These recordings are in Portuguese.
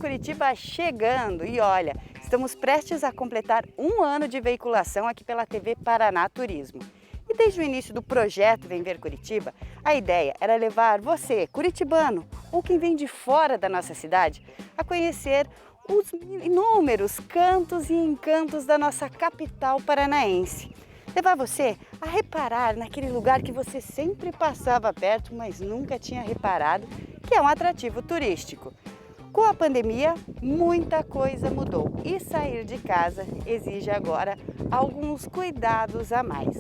Curitiba chegando e olha, estamos prestes a completar um ano de veiculação aqui pela TV Paraná Turismo. E desde o início do projeto Vem Ver Curitiba, a ideia era levar você, curitibano, ou quem vem de fora da nossa cidade, a conhecer os inúmeros cantos e encantos da nossa capital paranaense. Levar você a reparar naquele lugar que você sempre passava perto, mas nunca tinha reparado, que é um atrativo turístico. Com a pandemia, muita coisa mudou e sair de casa exige agora alguns cuidados a mais.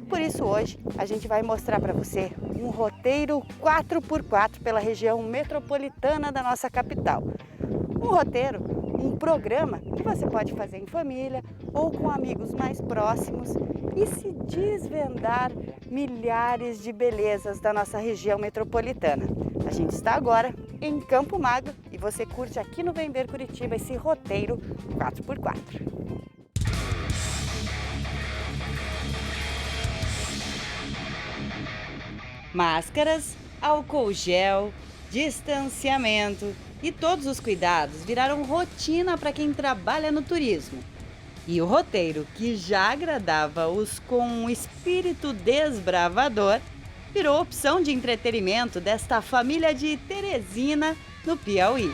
Por isso hoje a gente vai mostrar para você um roteiro 4x4 pela região metropolitana da nossa capital. Um roteiro, um programa que você pode fazer em família ou com amigos mais próximos e se desvendar milhares de belezas da nossa região metropolitana. A gente está agora em Campo Magro e você curte aqui no Vem Ver Curitiba esse roteiro 4x4. Máscaras, álcool gel, distanciamento e todos os cuidados viraram rotina para quem trabalha no turismo. E o roteiro, que já agradava os com um espírito desbravador, virou opção de entretenimento desta família de Teresina, no Piauí.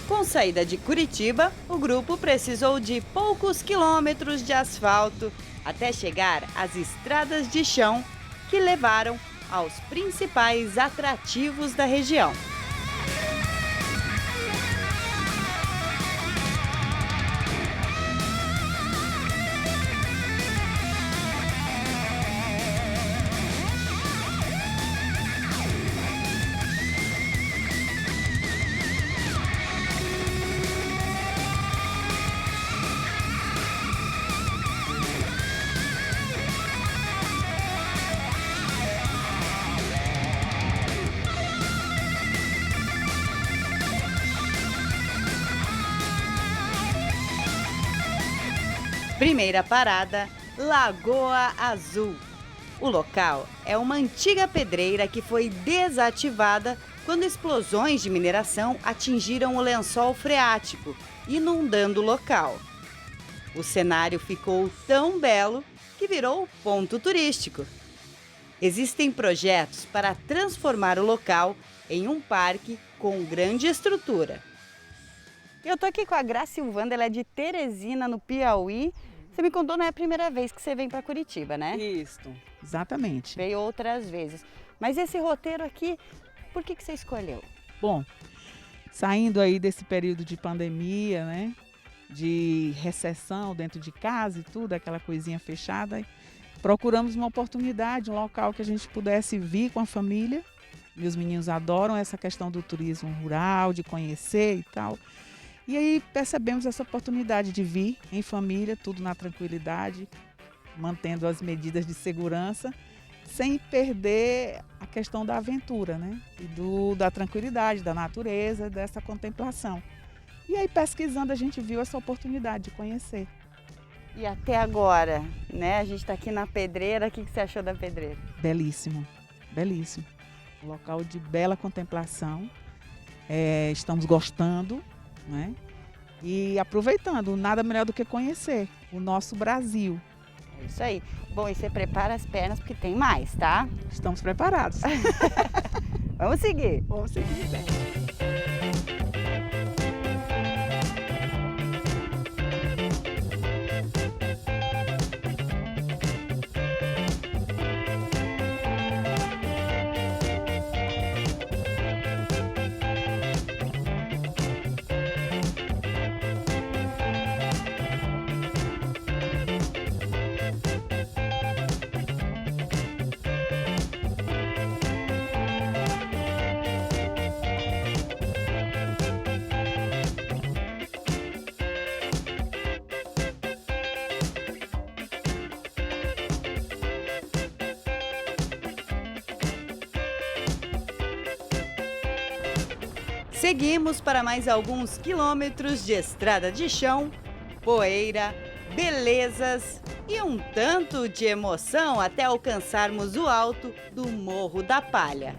Com saída de Curitiba, o grupo precisou de poucos quilômetros de asfalto até chegar às estradas de chão que levaram aos principais atrativos da região. Primeira parada, Lagoa Azul. O local é uma antiga pedreira que foi desativada quando explosões de mineração atingiram o lençol freático, inundando o local. O cenário ficou tão belo que virou ponto turístico. Existem projetos para transformar o local em um parque com grande estrutura. Eu tô aqui com a Graça Silvanda, ela é de Teresina, no Piauí. Você me contou, não é a primeira vez que você vem para Curitiba, né? Isso, exatamente. Veio outras vezes. Mas esse roteiro aqui, por que você escolheu? Bom, saindo aí desse período de pandemia, né? De recessão dentro de casa e tudo, aquela coisinha fechada, procuramos uma oportunidade, um local que a gente pudesse vir com a família. Meus meninos adoram essa questão do turismo rural, de conhecer e tal. E aí percebemos essa oportunidade de vir em família, tudo na tranquilidade, mantendo as medidas de segurança, sem perder a questão da aventura, né? E da tranquilidade, da natureza, dessa contemplação. E aí pesquisando a gente viu essa oportunidade de conhecer. E até agora, né? A gente está aqui na pedreira, o que você achou da pedreira? Belíssimo, belíssimo. Um local de bela contemplação, estamos gostando, né? E aproveitando, nada melhor do que conhecer o nosso Brasil. É isso aí. Bom, e você prepara as pernas porque tem mais, tá? Estamos preparados. Vamos seguir. Vamos seguir bem. Seguimos para mais alguns quilômetros de estrada de chão, poeira, belezas e um tanto de emoção até alcançarmos o alto do Morro da Palha.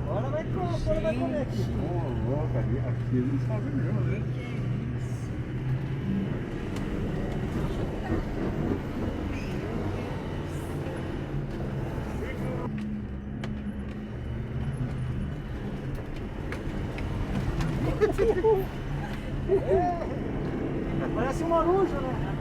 Agora vai comer aqui. Ô, louco, aqui eles fazem mesmo, né? Parece uma maruja, né?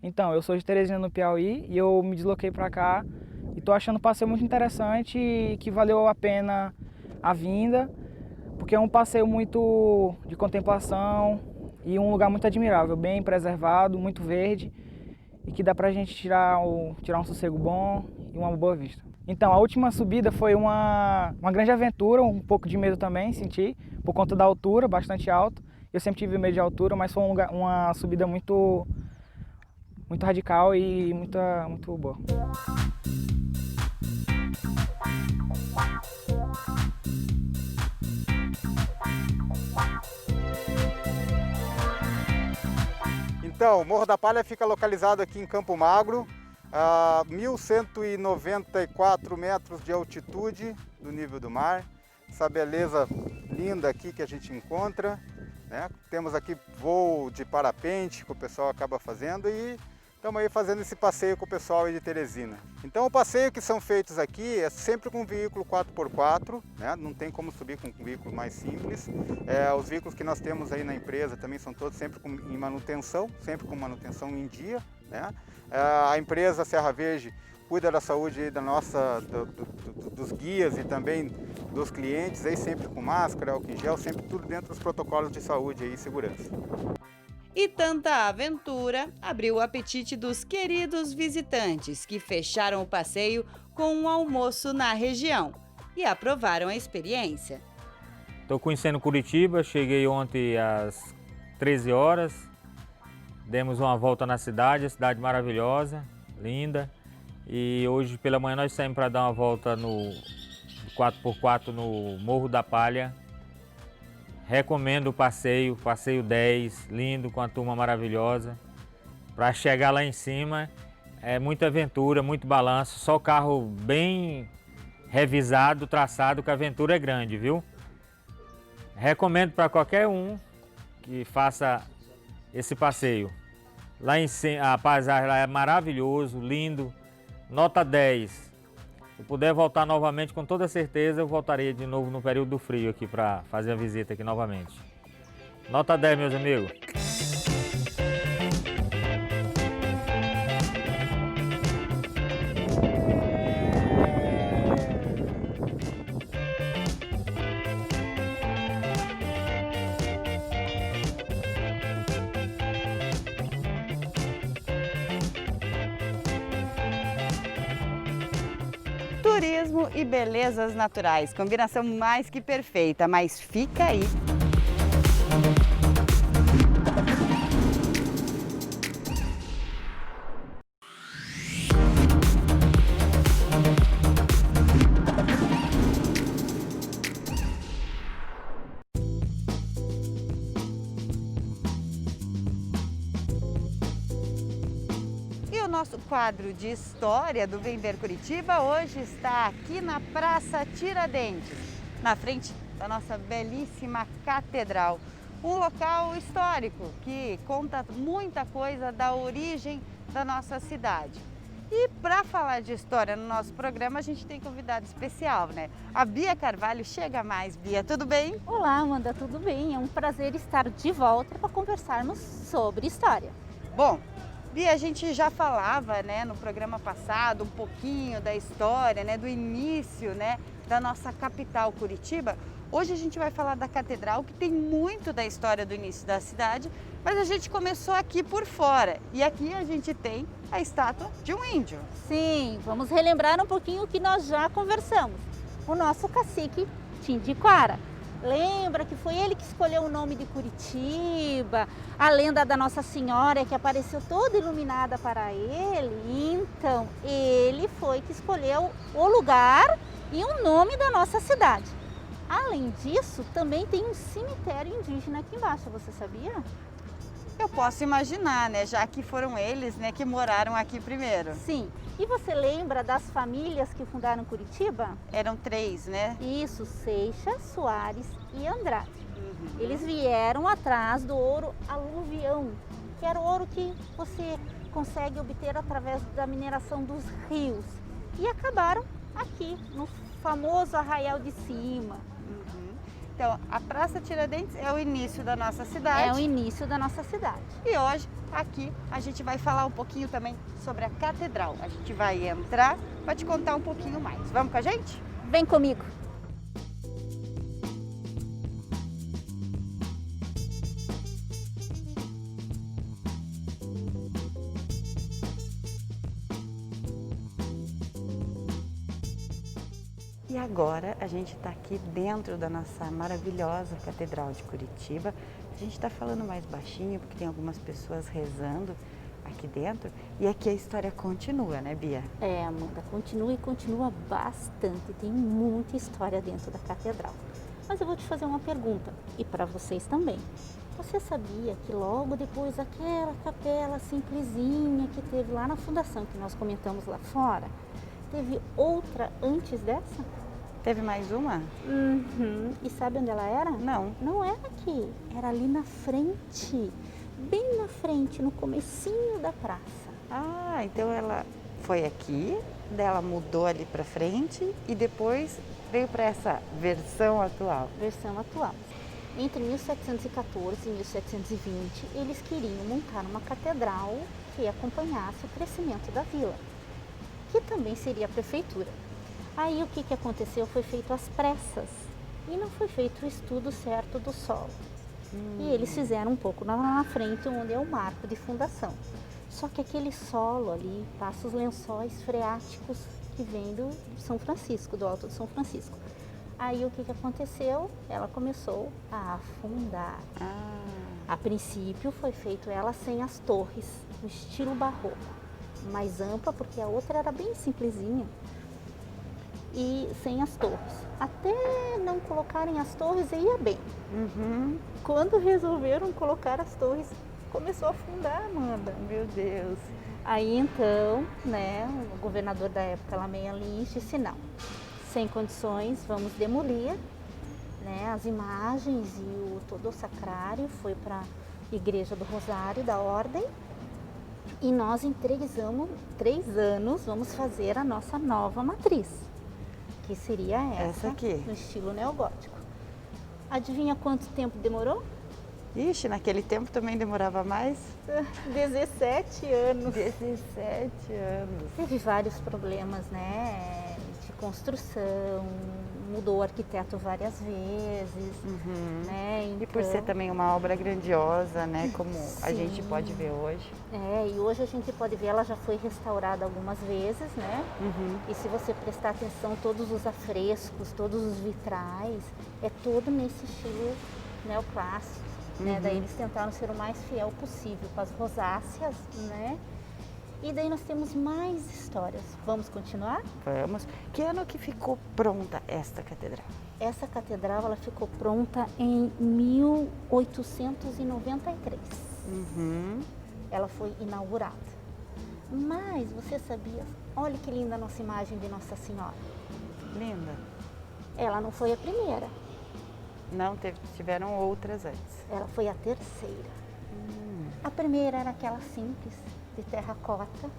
Então, eu sou de Teresina, no Piauí, e eu me desloquei para cá e tô achando o passeio muito interessante e que valeu a pena a vinda, porque é um passeio muito de contemplação e um lugar muito admirável, bem preservado, muito verde e que dá pra gente tirar um sossego bom e uma boa vista. Então, a última subida foi uma grande aventura, um pouco de medo também senti, por conta da altura, bastante alto. Eu sempre tive medo de altura, mas foi uma subida muito radical e muito boa. Então, o Morro da Palha fica localizado aqui em Campo Magro, a 1.194 metros de altitude do nível do mar. Essa beleza linda aqui que a gente encontra, né? Temos aqui voo de parapente que o pessoal acaba fazendo e estamos aí fazendo esse passeio com o pessoal aí de Teresina. Então o passeio que são feitos aqui é sempre com veículo 4x4, né? Não tem como subir com um veículo mais simples. Os veículos que nós temos aí na empresa também são todos sempre em manutenção, sempre com manutenção em dia, né? A empresa Serra Verde cuida da saúde dos guias e também dos clientes, aí sempre com máscara, álcool em gel, sempre tudo dentro dos protocolos de saúde e segurança. E tanta aventura abriu o apetite dos queridos visitantes que fecharam o passeio com um almoço na região e aprovaram a experiência. Estou conhecendo Curitiba, cheguei ontem às 13 horas, demos uma volta na cidade, a cidade maravilhosa, linda. E hoje pela manhã nós saímos para dar uma volta no 4x4 no Morro da Palha. Recomendo o passeio 10, lindo, com a turma maravilhosa. Para chegar lá em cima é muita aventura, muito balanço, só o carro bem revisado, traçado, que a aventura é grande, viu? Recomendo para qualquer um que faça esse passeio. Lá a paisagem lá é maravilhoso, lindo, nota 10. Se puder voltar novamente, com toda certeza eu voltarei de novo no período do frio aqui para fazer a visita aqui novamente. Nota 10, meus amigos. Turismo e belezas naturais, combinação mais que perfeita, mas fica aí. E o nosso quadro de história do Vem Ver Curitiba hoje está aqui na Praça Tiradentes, na frente da nossa belíssima catedral. Um local histórico que conta muita coisa da origem da nossa cidade. E para falar de história no nosso programa, a gente tem convidado especial, né? A Bia Carvalho. Chega mais, Bia, tudo bem? Olá, Amanda, tudo bem? É um prazer estar de volta para conversarmos sobre história. Bom, Bia, a gente já falava, né, no programa passado um pouquinho da história, né, do início, né, da nossa capital, Curitiba. Hoje a gente vai falar da catedral, que tem muito da história do início da cidade, mas a gente começou aqui por fora. E aqui a gente tem a estátua de um índio. Sim, vamos relembrar um pouquinho o que nós já conversamos. O nosso cacique Tindiquara. Lembra que foi ele que escolheu o nome de Curitiba, a lenda da Nossa Senhora que apareceu toda iluminada para ele? Então, ele foi que escolheu o lugar e o nome da nossa cidade. Além disso, também tem um cemitério indígena aqui embaixo, você sabia? Eu posso imaginar, né, já que foram eles, né, que moraram aqui primeiro. Sim. E você lembra das famílias que fundaram Curitiba? Eram 3, né? Isso, Seixas, Soares e Andrade. Eles vieram atrás do ouro aluvião, que era o ouro que você consegue obter através da mineração dos rios. E acabaram aqui, no famoso Arraial de Cima. Então, a Praça Tiradentes é o início da nossa cidade. É o início da nossa cidade. E hoje, aqui, a gente vai falar um pouquinho também sobre a catedral. A gente vai entrar para te contar um pouquinho mais. Vamos com a gente? Vem comigo! E agora a gente está aqui dentro da nossa maravilhosa Catedral de Curitiba. A gente está falando mais baixinho porque tem algumas pessoas rezando aqui dentro. E aqui a história continua, né, Bia? É, Amanda, continua e continua bastante. Tem muita história dentro da catedral. Mas eu vou te fazer uma pergunta, e para vocês também. Você sabia que logo depois daquela capela simplesinha que teve lá na fundação, que nós comentamos lá fora, teve outra antes dessa? Teve mais uma? E sabe onde ela era? Não. Não era aqui, era ali na frente, bem na frente, no comecinho da praça. Ah, então ela foi aqui, daí ela mudou ali para frente e depois veio para essa versão atual. Versão atual. Entre 1714 e 1720, eles queriam montar uma catedral que acompanhasse o crescimento da vila, que também seria a prefeitura. Aí o que aconteceu? Foi feito às pressas e não foi feito o estudo certo do solo. E eles fizeram um pouco lá na frente, onde é o marco de fundação. Só que aquele solo ali passa os lençóis freáticos que vêm do São Francisco, do Alto de São Francisco. Aí o que aconteceu? Ela começou a afundar. A princípio foi feito ela sem as torres, no estilo barroco, mais ampla, porque a outra era bem simplesinha. E sem as torres. Até não colocarem as torres ia bem. Quando resolveram colocar as torres, começou a afundar, Amanda. Meu Deus. Aí então, né, o governador da época, Lameia Lins, disse não, sem condições, vamos demolir, né, as imagens e todo o sacrário foi para a Igreja do Rosário da Ordem. E nós em 3 anos vamos fazer a nossa nova matriz, que seria essa aqui. no estilo neogótico. Adivinha quanto tempo demorou? Ixi, naquele tempo também demorava mais? 17 anos. 17 anos. Teve vários problemas, né, de construção, mudou o arquiteto várias vezes, né? E por ser também uma obra grandiosa, né, como a gente pode ver hoje. E hoje a gente pode ver, ela já foi restaurada algumas vezes, né? E se você prestar atenção, todos os afrescos, todos os vitrais, é todo nesse estilo neoclássico. Né? Daí eles tentaram ser o mais fiel possível com as rosáceas, né? E daí nós temos mais histórias. Vamos continuar? Vamos. Que ano que ficou pronta esta catedral? Essa catedral ela ficou pronta em 1893. Ela foi inaugurada. Mas você sabia? Olha que linda a nossa imagem de Nossa Senhora. Linda. Ela não foi a primeira. Não, tiveram outras antes. Ela foi a terceira. A primeira era aquela simples, de terracota,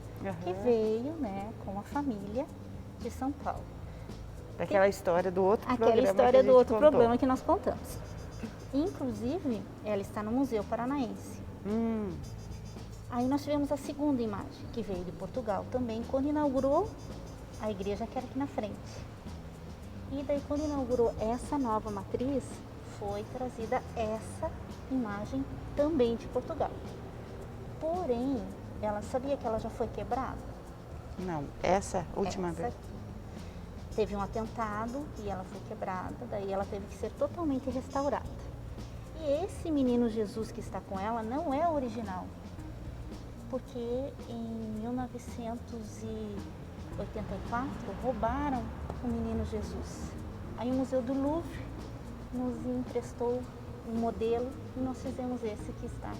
que veio, né, com a família de São Paulo. Daquela história do outro programa. Aquela história do outro contou. programa que nós contamos. Inclusive, ela está no Museu Paranaense. Aí nós tivemos a segunda imagem, que veio de Portugal também, quando inaugurou a igreja que era aqui na frente. E daí, quando inaugurou essa nova matriz, foi trazida essa imagem também de Portugal. Porém, ela sabia que ela já foi quebrada? Não, essa última Essa vez. aqui. Teve um atentado e ela foi quebrada, daí ela teve que ser totalmente restaurada. E esse menino Jesus que está com ela não é original, porque em 1984 roubaram o menino Jesus. Aí o Museu do Louvre nos emprestou um modelo e nós fizemos esse que está.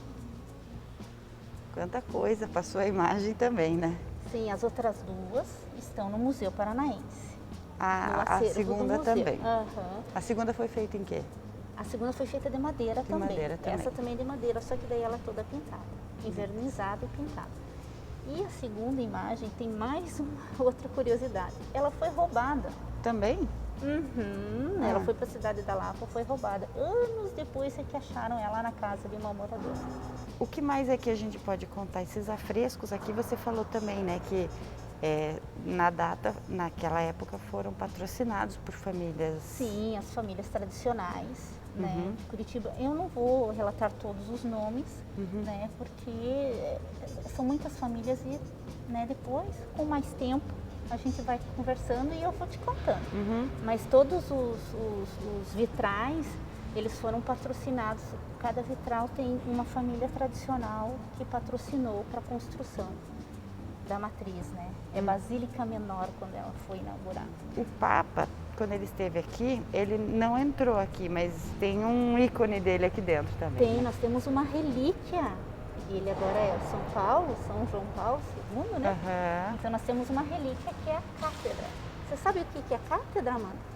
Quanta coisa, passou a imagem também, né? Sim, as outras duas estão no Museu Paranaense. no A acervo do segunda museu. também. Aham. A segunda foi feita em quê? A segunda foi feita de madeira também. madeira também. Essa também é de madeira, só que daí ela é toda pintada, envernizada e pintada. E a segunda imagem tem mais uma outra curiosidade. Ela foi roubada. Também? Ela foi para a cidade da Lapa, foi roubada. Anos depois é que acharam ela na casa de uma moradora. O que mais é que a gente pode contar? Esses afrescos aqui você falou também, né? Que na data, naquela época, foram patrocinados por famílias. Sim, as famílias tradicionais, né, de Curitiba. Eu não vou relatar todos os nomes, né, porque são muitas famílias e, né, depois, com mais tempo, a gente vai conversando e eu vou te contando. Mas todos os vitrais, eles foram patrocinados. Cada vitral tem uma família tradicional que patrocinou para a construção da matriz, né? É Basílica Menor quando ela foi inaugurada. O Papa, quando ele esteve aqui, ele não entrou aqui, mas tem um ícone dele aqui dentro também. Tem, nós temos uma relíquia. Ele agora é São Paulo, São João Paulo II, né? Então nós temos uma relíquia que é a cátedra. Você sabe o que é a cátedra, Amanda?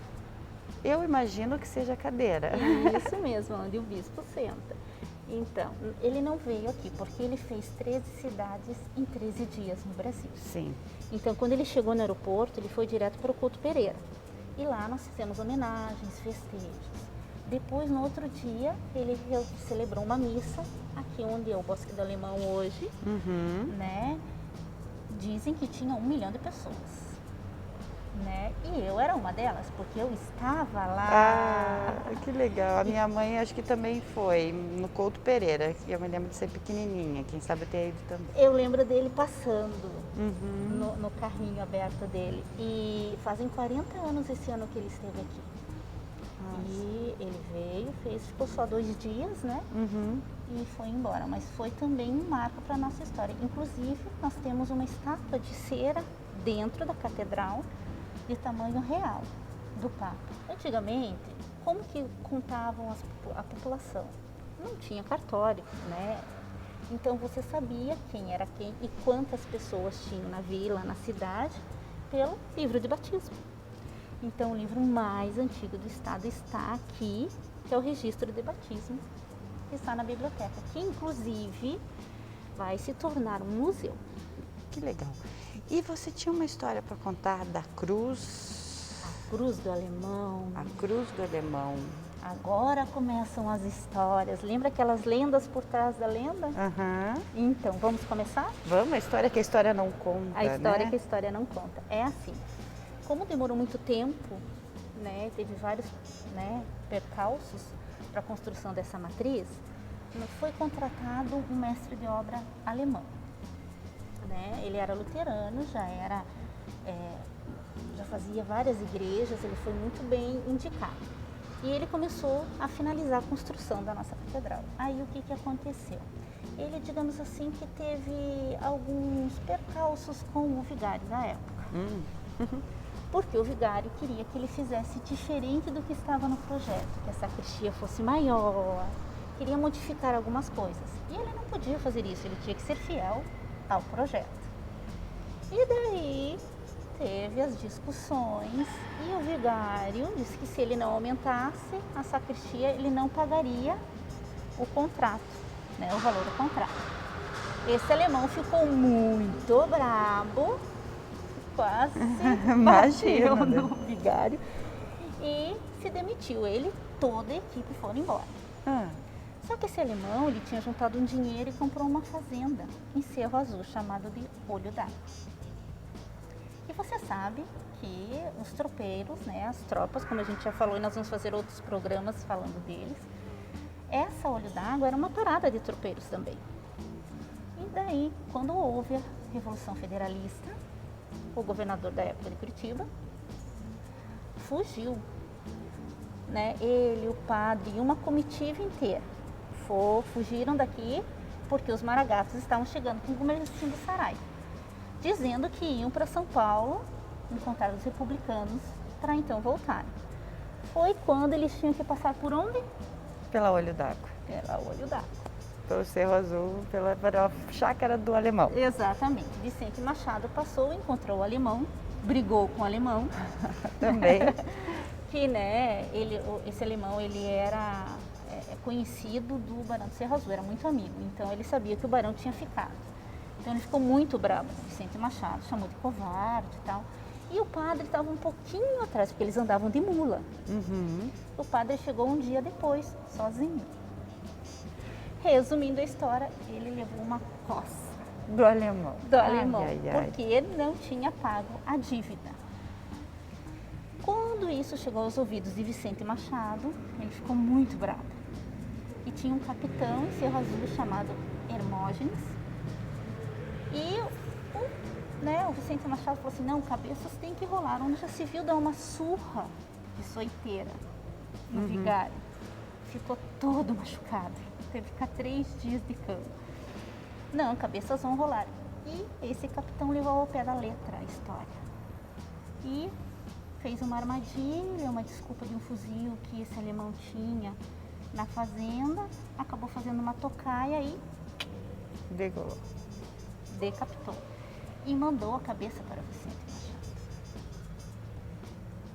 Eu imagino que seja a cadeira. Isso mesmo, onde o bispo senta. Então, ele não veio aqui porque ele fez 13 cidades em 13 dias no Brasil. Sim. Então, quando ele chegou no aeroporto, ele foi direto para o Couto Pereira. E lá nós fizemos homenagens, festejos. Depois, no outro dia, ele celebrou uma missa, aqui onde é o Bosque do Alemão hoje, né? Dizem que tinha 1 milhão de pessoas, né? E eu era uma delas, porque eu estava lá. Ah, que legal. A minha mãe acho que também foi, no Couto Pereira, que eu me lembro de ser pequenininha, quem sabe ter ido também. Eu lembro dele passando no carrinho aberto dele. E fazem 40 anos esse ano que ele esteve aqui. E ele veio, ficou só 2 dias, né? E foi embora. Mas foi também um marco para a nossa história. Inclusive, nós temos uma estátua de cera dentro da catedral de tamanho real do Papa. Antigamente, como que contavam a população? Não tinha cartório, né? Então você sabia quem era quem e quantas pessoas tinham na vila, na cidade, pelo livro de batismo. Então, o livro mais antigo do estado está aqui, que é o registro de batismo, que está na biblioteca, que inclusive vai se tornar um museu. Que legal. E você tinha uma história para contar da cruz? Cruz do Alemão. A cruz do Alemão. Agora começam as histórias. Lembra aquelas lendas por trás da lenda? Aham. Então, vamos começar? Vamos, a história que a história não conta, A história né? que a história não conta. É assim, como demorou muito tempo, né, teve vários, né, percalços para a construção dessa matriz, foi contratado um mestre de obra alemão. Né? Ele era luterano, já fazia várias igrejas, ele foi muito bem indicado. E ele começou a finalizar a construção da nossa catedral. Aí o que aconteceu? Ele, digamos assim, que teve alguns percalços com o vigário da época. Porque o vigário queria que ele fizesse diferente do que estava no projeto, que a sacristia fosse maior, queria modificar algumas coisas. E ele não podia fazer isso, ele tinha que ser fiel ao projeto. E daí teve as discussões e o vigário disse que se ele não aumentasse a sacristia, ele não pagaria o contrato, né, o valor do contrato. Esse alemão ficou muito brabo, quase bateu no vigário e se demitiu. Ele e toda a equipe foram embora. Só que esse alemão, ele tinha juntado um dinheiro e comprou uma fazenda em Cerro Azul, chamada de Olho d'Água. E você sabe que os tropeiros, né, as tropas, como a gente já falou, e nós vamos fazer outros programas falando deles, essa Olho d'Água era uma parada de tropeiros também. E daí, quando houve a Revolução Federalista, o governador da época de Curitiba fugiu, né? Ele, o padre e uma comitiva inteira fugiram daqui porque os maragatos estavam chegando com o comerciante do Sarai, dizendo que iam para São Paulo encontrar os republicanos para então voltarem. Foi quando eles tinham que passar por onde? Pela Olho d'Água. Pela Olho d'Água. Pelo Cerro Azul, pela chácara do alemão. Exatamente. Vicente Machado passou, encontrou o alemão, brigou com o alemão. Também. Que, né, esse alemão, ele era conhecido do Barão de Cerro Azul, era muito amigo. Então, ele sabia que o barão tinha ficado. Então, ele ficou muito bravo com Vicente Machado, chamou de covarde e tal. E o padre estava um pouquinho atrás, porque eles andavam de mula. O padre chegou um dia depois, sozinho. Resumindo a história, ele levou uma coça Do alemão. do alemão, Ai, ai, ai. porque ele não tinha pago a dívida. Quando isso chegou aos ouvidos de Vicente Machado, ele ficou muito bravo. E tinha um capitão em Cerro Azul chamado Hermógenes. E o Vicente Machado falou assim, não, cabeças tem que rolar. Onde já se viu dar uma surra de soiteira no vigário. Ficou todo machucado. Teve que ficar 3 dias de cama. Não, cabeças vão rolar. E esse capitão levou ao pé da letra a história. E fez uma armadilha, uma desculpa de um fuzil que esse alemão tinha na fazenda, acabou fazendo uma tocaia e Degolou. decapitou. E mandou a cabeça para Vicente Machado.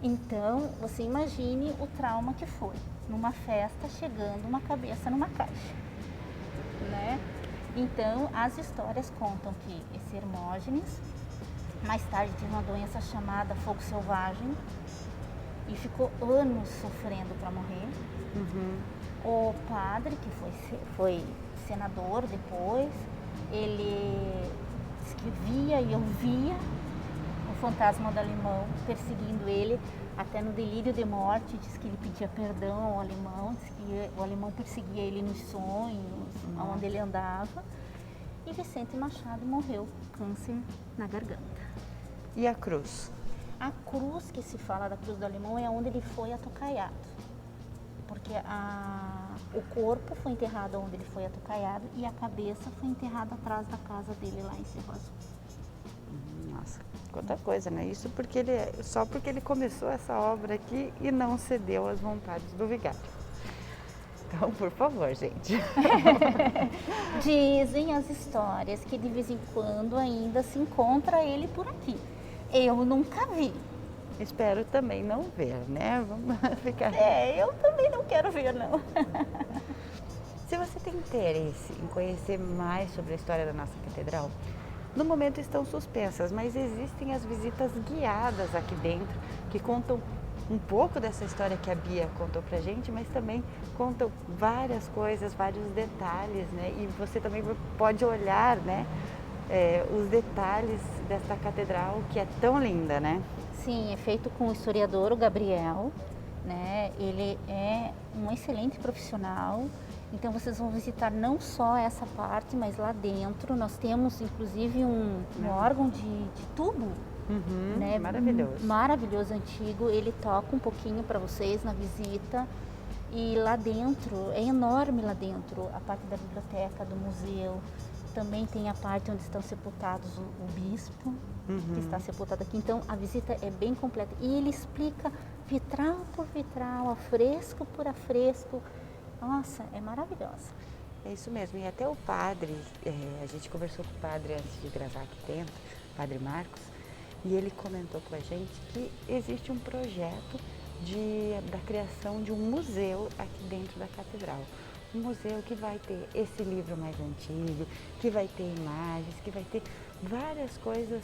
Então, você imagine o trauma que foi. Numa festa, chegando uma cabeça numa caixa. Né? Então, as histórias contam que esse Hermógenes, mais tarde, teve uma doença chamada fogo selvagem e ficou anos sofrendo para morrer. O padre, que foi senador depois, ele escrevia e ouvia o fantasma do alemão perseguindo ele, até no delírio de morte, diz que ele pedia perdão ao alemão, diz que o alemão perseguia ele nos sonhos, onde ele andava. E Vicente Machado morreu, câncer na garganta. E a cruz? A cruz que se fala da cruz do alemão é onde ele foi atucaiado. Porque o corpo foi enterrado onde ele foi atucaiado e a cabeça foi enterrada atrás da casa dele lá em Cerro Azul. Nossa, quanta coisa, né? Isso só porque ele começou essa obra aqui e não cedeu às vontades do vigário. Então, por favor, gente. Dizem as histórias que de vez em quando ainda se encontra ele por aqui. Eu nunca vi, Espero também não ver, né? Vamos ficar. Eu também não quero ver, não. Se você tem interesse em conhecer mais sobre a história da nossa catedral, no momento estão suspensas, mas existem as visitas guiadas aqui dentro que contam um pouco dessa história que a Bia contou pra gente, mas também contam várias coisas, vários detalhes, né? E você também pode olhar, né, os detalhes desta catedral que é tão linda, né? Sim, é feito com o historiador, o Gabriel, né? Ele é um excelente profissional. Então vocês vão visitar não só essa parte, mas lá dentro nós temos inclusive um órgão de tubo, né? Maravilhoso. Maravilhoso, antigo. Ele toca um pouquinho para vocês na visita. E lá dentro, é enorme lá dentro, a parte da biblioteca, do museu. Também tem a parte onde estão sepultados o bispo, que está sepultado aqui. Então a visita é bem completa. E ele explica vitral por vitral, afresco por afresco. Nossa, é maravilhosa. É isso mesmo. E até o padre, a gente conversou com o padre antes de gravar aqui dentro, o padre Marcos, e ele comentou com a gente que existe um projeto da criação de um museu aqui dentro da catedral. Um museu que vai ter esse livro mais antigo, que vai ter imagens, que vai ter várias coisas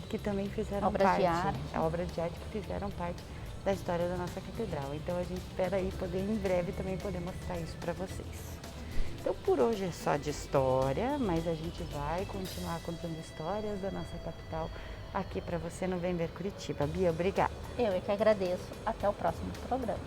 que também fizeram Obras de arte. Obras de arte que fizeram parte da história da nossa catedral. Então a gente espera aí poder em breve também poder mostrar isso para vocês. Então por hoje é só de história, mas a gente vai continuar contando histórias da nossa capital aqui para você no Vem Ver Curitiba. Bia, obrigada. Eu é que agradeço. Até o próximo programa.